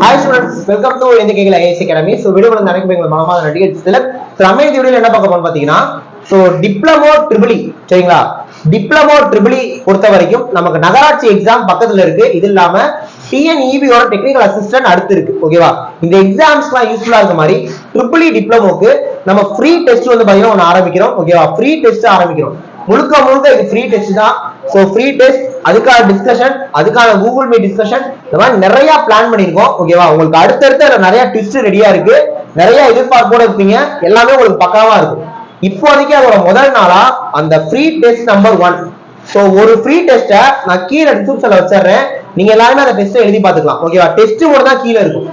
Hi students, welcome to Indikegala AS Academy. So video வந்து நடக்க போகுது மாமா நடிகை திலக். நம்ம இந்த வீடியோல என்ன பார்க்க போறோம் பாத்தீங்கன்னா டிப்ளமோ ட்ரிபிள் இ சரிங்களா? டிப்ளமோ ட்ரிபிள் இ பொறுத்த வரைக்கும் நமக்கு நகராட்சி எக்ஸாம் பக்கத்துல இருக்கு. இது இல்லாம டிஎன்இபி ஓட டெக்னிக்கல் அசிஸ்டன்ட் அடுத்து இருக்கு. ஓகேவா? இந்த எக்ஸாம்ஸ்லாம் யூஸ்ஃபுல்லா இருக்க மாதிரி ட்ரிபிள் இ டிப்ளமோக்கு நம்ம ஃப்ரீ டெஸ்ட் வந்து பாத்தீங்கன்னா ஒன்னு ஆரம்பிக்கிறோம். ஓகேவா? ஃப்ரீ டெஸ்ட் ஆரம்பிக்கிறோம். முழுக்க முழுக்க இது ஃப்ரீ டெஸ்ட் தான். சோ ஃப்ரீ டெஸ்ட், அதுக்கான டிஸ்கஷன், அதுக்கான கூகுள் மீட் டிஸ்கஷன், இந்த மாதிரி நிறைய பிளான் பண்ணிருக்கோம். ஓகேவா? உங்களுக்கு அடுத்தடுத்து நிறைய ட்விஸ்ட் ரெடியா இருக்கு. நிறைய எதிர்பார்ப்போட இருப்பீங்க. எல்லாமே உங்களுக்கு பக்காவா இருக்கும். இப்போதைக்கு அதோட முதல் நாளா அந்த ஃப்ரீ டெஸ்ட் நம்பர் 1. சோ ஒரு ஃப்ரீ டெஸ்ட்டை நான் கீழே டிஸ்கிரிப்ஷன்ல வச்சிடுறேன். நீங்க எல்லாருமே அந்த டெஸ்ட்டை எழுதி பார்த்துக்கலாம். ஓகேவா? டெஸ்ட் மட்டும் தான் கீழே இருக்கும்.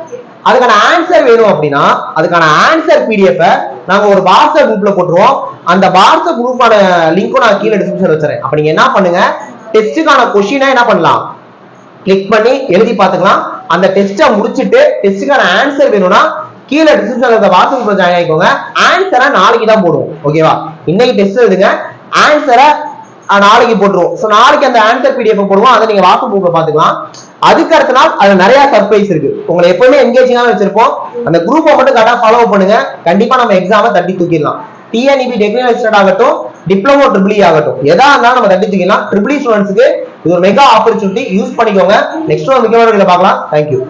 அதுக்கான ஆன்சர் வேணும் அப்படின்னா அதுக்கான ஆன்சர் பிடிஎஃப் நாங்க ஒரு வாட்ஸ்அப் குரூப்ல போட்டுருவோம். அந்த வாட்ஸ்அப் குரூப்பான லிங்க்கும் நான் கீழே டிஸ்கிரிப்ஷன்ல வச்சிருக்கேன். அப்ப நீங்க என்ன பண்ணுங்க, டெஸ்ட்டுக்கான கொஸ்டினை என்ன பண்ணலாம், கிளிக் பண்ணி எழுதி பார்த்துக்கலாம். அந்த டெஸ்ட்டை முடிச்சுட்டு டெஸ்ட்டுக்கான ஆன்சர் வேணும்னா கீழே டிஸ்கிரிப்ஷன்ல வாட்ஸ்அப் குரூப்ல ஜாயின் ஆயிக்கோங்க. ஆன்சரை நாளைக்கு தான் போடுவோம். ஓகேவா? இன்னைக்கு டெஸ்ட் எழுதுங்க, ஆன்சரை நாளைக்கு போட்டுருவோம். சோ நாளைக்கு அந்த ஆன்சர் பிடிஎஃப் போடுவோம். அதை நீங்க வாட்ஸ்அப் குரூப்ல பாத்துக்கலாம். அதுக்கு அடுத்த நாள் அது நிறைய சர்ப்ரைஸ் இருக்கு. உங்களை எப்பவுமே என்கேஜிங்கா வச்சிருப்போம். அந்த குரூப்பை மட்டும் கரெக்டா ஃபாலோ பண்ணுங்க. கண்டிப்பா நம்ம எக்ஸாமை தட்டி தூக்கிடலாம். டிஎன்இபி டெக்னிக்கல் அசிஸ்டன்ட் ஆகட்டும், டிப்ளமோ ட்ரிபிள் இ ஆகட்டும், எதா இருந்தாலும் நம்ம தட்டி தூக்கிடலாம். ட்ரிபிள் இ ஸ்டூடெண்ட்ஸ்க்கு இது ஒரு மெகா ஆப்பர்ச்சுனிட்டி. யூஸ் பண்ணிக்கோங்க. நெக்ஸ்ட் ஒரு முக்கியமான வீடியோல பார்க்கலாம். தேங்க்யூ.